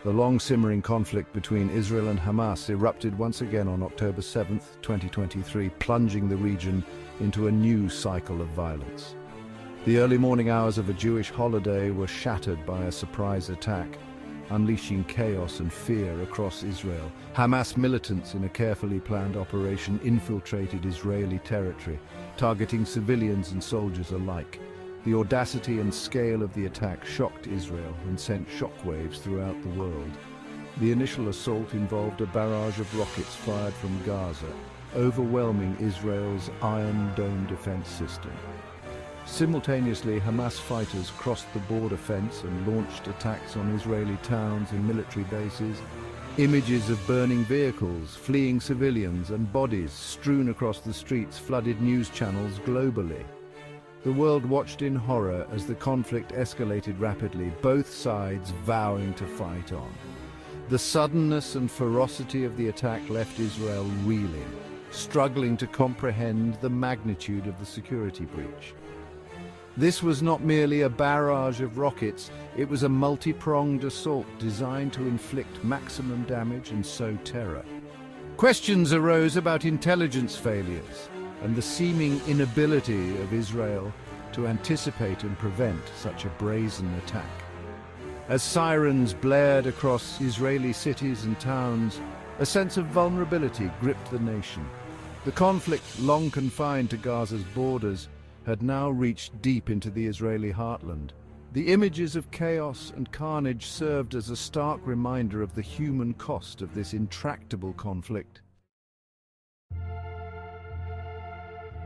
The long-simmering conflict between Israel and Hamas erupted once again on October 7, 2023, plunging the region into a new cycle of violence. The early morning hours of a Jewish holiday were shattered by a surprise attack, unleashing chaos and fear across Israel. Hamas militants in a carefully planned operation infiltrated Israeli territory, targeting civilians and soldiers alike. The audacity and scale of the attack shocked Israel and sent shockwaves throughout the world. The initial assault involved a barrage of rockets fired from Gaza, overwhelming Israel's Iron Dome defense system. Simultaneously, Hamas fighters crossed the border fence and launched attacks on Israeli towns and military bases. Images of burning vehicles, fleeing civilians, and bodies strewn across the streets flooded news channels globally. The world watched in horror as the conflict escalated rapidly, both sides vowing to fight on. The suddenness and ferocity of the attack left Israel reeling, struggling to comprehend the magnitude of the security breach. This was not merely a barrage of rockets, it was a multi-pronged assault designed to inflict maximum damage and sow terror. Questions arose about intelligence failures and the seeming inability of Israel to anticipate and prevent such a brazen attack. As sirens blared across Israeli cities and towns, a sense of vulnerability gripped the nation. The conflict, long confined to Gaza's borders, had now reached deep into the Israeli heartland. The images of chaos and carnage served as a stark reminder of the human cost of this intractable conflict.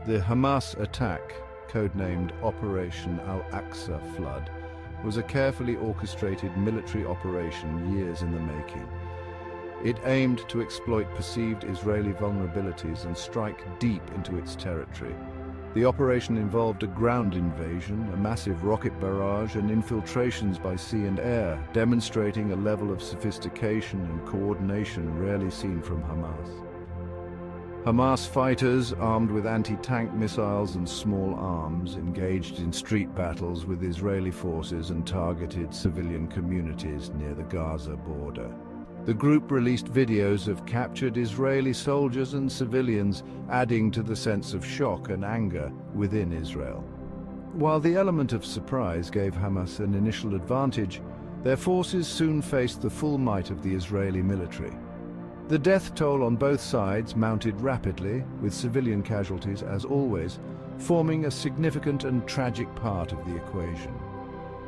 The Hamas attack, codenamed Operation Al-Aqsa Flood, was a carefully orchestrated military operation years in the making. It aimed to exploit perceived Israeli vulnerabilities and strike deep into its territory. The operation involved a ground invasion, a massive rocket barrage, and infiltrations by sea and air, demonstrating a level of sophistication and coordination rarely seen from Hamas. Hamas fighters, armed with anti-tank missiles and small arms, engaged in street battles with Israeli forces and targeted civilian communities near the Gaza border. The group released videos of captured Israeli soldiers and civilians, adding to the sense of shock and anger within Israel. While the element of surprise gave Hamas an initial advantage, their forces soon faced the full might of the Israeli military. The death toll on both sides mounted rapidly, with civilian casualties, as always, forming a significant and tragic part of the equation.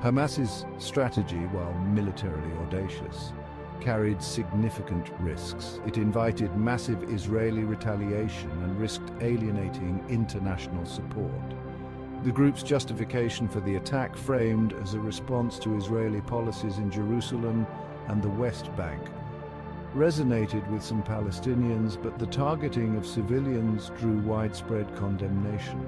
Hamas's strategy, while militarily audacious, carried significant risks. It invited massive Israeli retaliation and risked alienating international support. The group's justification for the attack, framed as a response to Israeli policies in Jerusalem and the West Bank, resonated with some Palestinians, but the targeting of civilians drew widespread condemnation.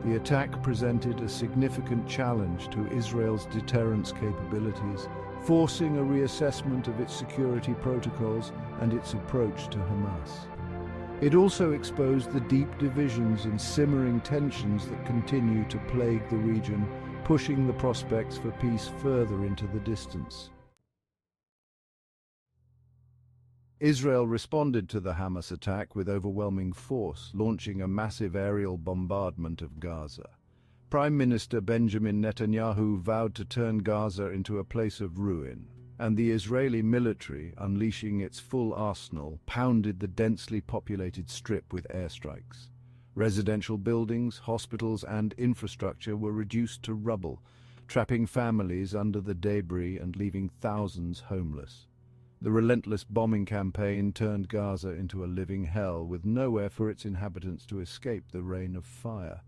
The attack presented a significant challenge to Israel's deterrence capabilities, forcing a reassessment of its security protocols and its approach to Hamas. It also exposed the deep divisions and simmering tensions that continue to plague the region, pushing the prospects for peace further into the distance. Israel responded to the Hamas attack with overwhelming force, launching a massive aerial bombardment of Gaza. Prime Minister Benjamin Netanyahu vowed to turn Gaza into a place of ruin, and the Israeli military, unleashing its full arsenal, pounded the densely populated strip with airstrikes. Residential buildings, hospitals, and infrastructure were reduced to rubble, trapping families under the debris and leaving thousands homeless. The relentless bombing campaign turned Gaza into a living hell, with nowhere for its inhabitants to escape the rain of fire.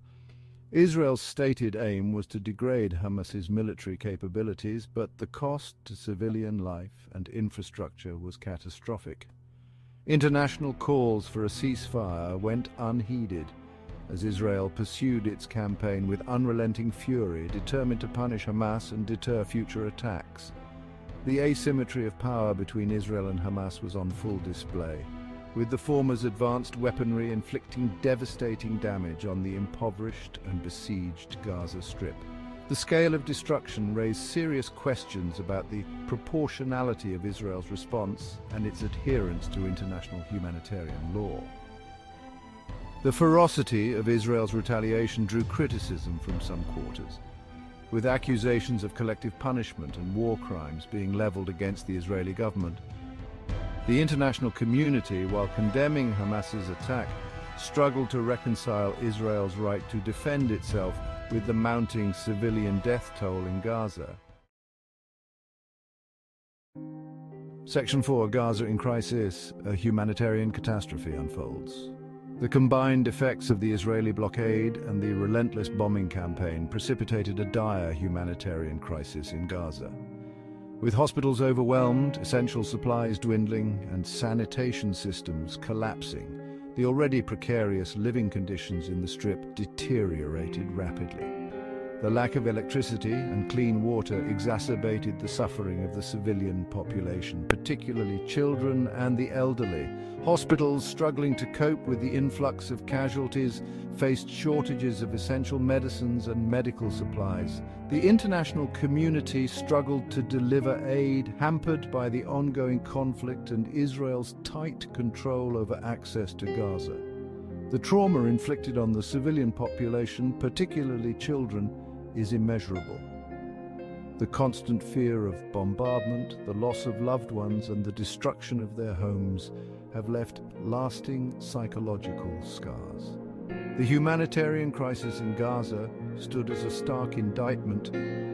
Israel's stated aim was to degrade Hamas's military capabilities, but the cost to civilian life and infrastructure was catastrophic. International calls for a ceasefire went unheeded, as Israel pursued its campaign with unrelenting fury, determined to punish Hamas and deter future attacks. The asymmetry of power between Israel and Hamas was on full display, with the former's advanced weaponry inflicting devastating damage on the impoverished and besieged Gaza Strip. The scale of destruction raised serious questions about the proportionality of Israel's response and its adherence to international humanitarian law. The ferocity of Israel's retaliation drew criticism from some quarters, with accusations of collective punishment and war crimes being leveled against the Israeli government. The international community, while condemning Hamas's attack, struggled to reconcile Israel's right to defend itself with the mounting civilian death toll in Gaza. Section 4, Gaza in crisis, a humanitarian catastrophe unfolds. The combined effects of the Israeli blockade and the relentless bombing campaign precipitated a dire humanitarian crisis in Gaza. With hospitals overwhelmed, essential supplies dwindling, and sanitation systems collapsing, the already precarious living conditions in the Strip deteriorated rapidly. The lack of electricity and clean water exacerbated the suffering of the civilian population, particularly children and the elderly. Hospitals, struggling to cope with the influx of casualties, faced shortages of essential medicines and medical supplies. The international community struggled to deliver aid, hampered by the ongoing conflict and Israel's tight control over access to Gaza. The trauma inflicted on the civilian population, particularly children, is immeasurable. The constant fear of bombardment, the loss of loved ones, and the destruction of their homes have left lasting psychological scars. The humanitarian crisis in Gaza stood as a stark indictment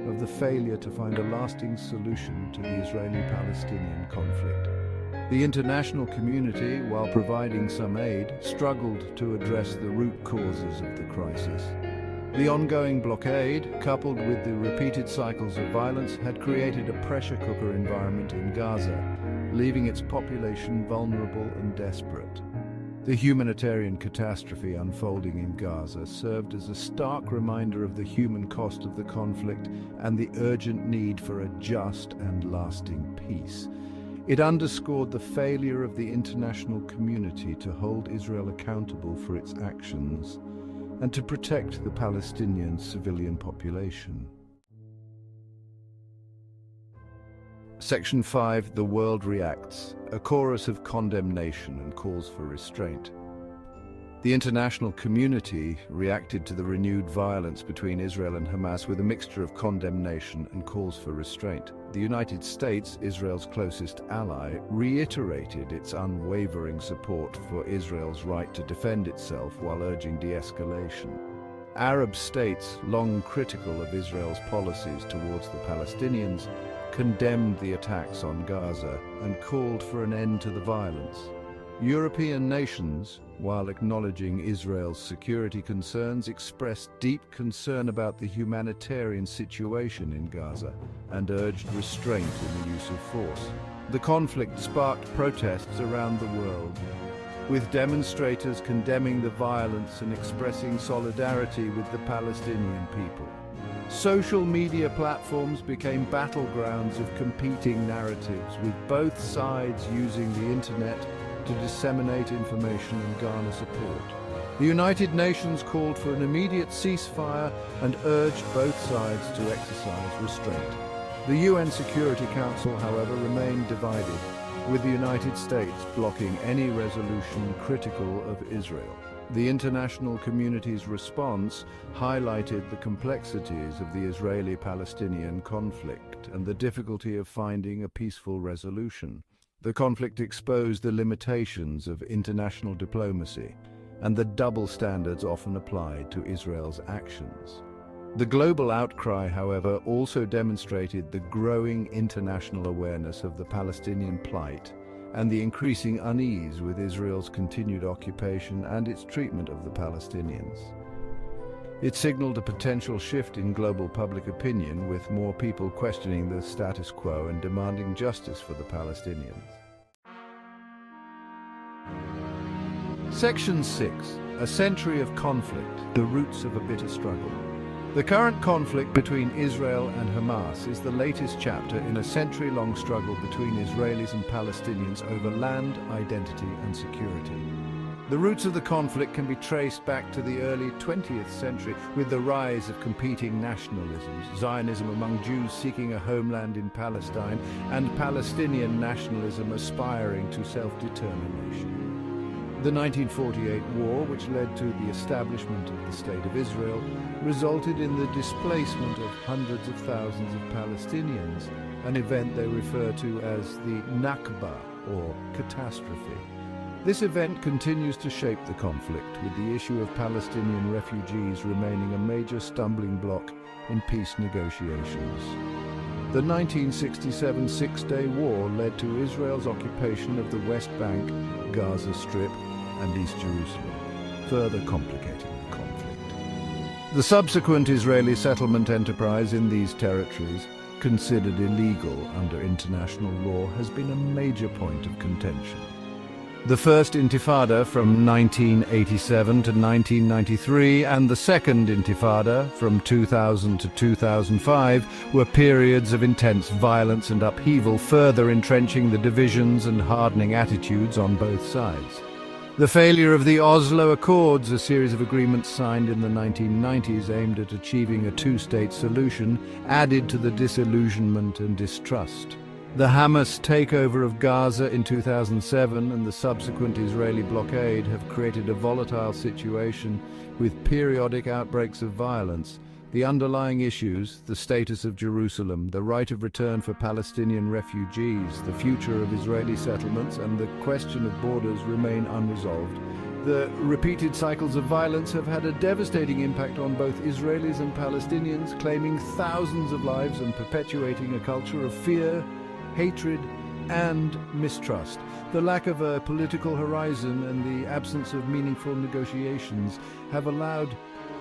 of the failure to find a lasting solution to the Israeli-Palestinian conflict. The international community, while providing some aid, struggled to address the root causes of the crisis. The ongoing blockade, coupled with the repeated cycles of violence, had created a pressure cooker environment in Gaza, leaving its population vulnerable and desperate. The humanitarian catastrophe unfolding in Gaza served as a stark reminder of the human cost of the conflict and the urgent need for a just and lasting peace. It underscored the failure of the international community to hold Israel accountable for its actions and to protect the Palestinian civilian population. Section 5, The World Reacts, a chorus of condemnation and calls for restraint. The international community reacted to the renewed violence between Israel and Hamas with a mixture of condemnation and calls for restraint. The United States, Israel's closest ally, reiterated its unwavering support for Israel's right to defend itself while urging de-escalation. Arab states, long critical of Israel's policies towards the Palestinians, condemned the attacks on Gaza and called for an end to the violence. European nations, while acknowledging Israel's security concerns, expressed deep concern about the humanitarian situation in Gaza and urged restraint in the use of force. The conflict sparked protests around the world, with demonstrators condemning the violence and expressing solidarity with the Palestinian people. Social media platforms became battlegrounds of competing narratives, with both sides using the internet to disseminate information and garner support. The United Nations called for an immediate ceasefire and urged both sides to exercise restraint. The UN Security Council, however, remained divided, with the United States blocking any resolution critical of Israel. The international community's response highlighted the complexities of the Israeli-Palestinian conflict and the difficulty of finding a peaceful resolution. The conflict exposed the limitations of international diplomacy and the double standards often applied to Israel's actions. The global outcry, however, also demonstrated the growing international awareness of the Palestinian plight and the increasing unease with Israel's continued occupation and its treatment of the Palestinians. It signaled a potential shift in global public opinion, with more people questioning the status quo and demanding justice for the Palestinians. Section 6. A century of conflict, the roots of a bitter struggle. The current conflict between Israel and Hamas is the latest chapter in a century-long struggle between Israelis and Palestinians over land, identity, and security. The roots of the conflict can be traced back to the early 20th century with the rise of competing nationalisms, Zionism among Jews seeking a homeland in Palestine, and Palestinian nationalism aspiring to self-determination. The 1948 war, which led to the establishment of the State of Israel, resulted in the displacement of hundreds of thousands of Palestinians, an event they refer to as the Nakba, or catastrophe. This event continues to shape the conflict, with the issue of Palestinian refugees remaining a major stumbling block in peace negotiations. The 1967 Six-Day War led to Israel's occupation of the West Bank, Gaza Strip, and East Jerusalem, further complicating the conflict. The subsequent Israeli settlement enterprise in these territories, considered illegal under international law, has been a major point of contention. The First Intifada from 1987 to 1993 and the Second Intifada from 2000 to 2005 were periods of intense violence and upheaval, further entrenching the divisions and hardening attitudes on both sides. The failure of the Oslo Accords, a series of agreements signed in the 1990s aimed at achieving a two-state solution, added to the disillusionment and distrust. The Hamas takeover of Gaza in 2007 and the subsequent Israeli blockade have created a volatile situation with periodic outbreaks of violence. The underlying issues, the status of Jerusalem, the right of return for Palestinian refugees, the future of Israeli settlements, and the question of borders remain unresolved. The repeated cycles of violence have had a devastating impact on both Israelis and Palestinians, claiming thousands of lives and perpetuating a culture of fear, hatred, and mistrust. The lack of a political horizon and the absence of meaningful negotiations have allowed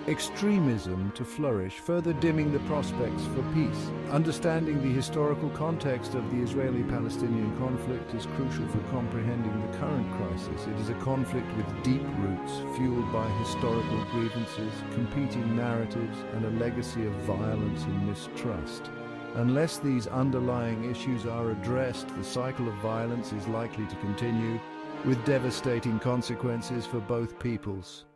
extremism to flourish, further dimming the prospects for peace. Understanding the historical context of the Israeli-Palestinian conflict is crucial for comprehending the current crisis. It is a conflict with deep roots, fueled by historical grievances, competing narratives, and a legacy of violence and mistrust. Unless these underlying issues are addressed, the cycle of violence is likely to continue, with devastating consequences for both peoples.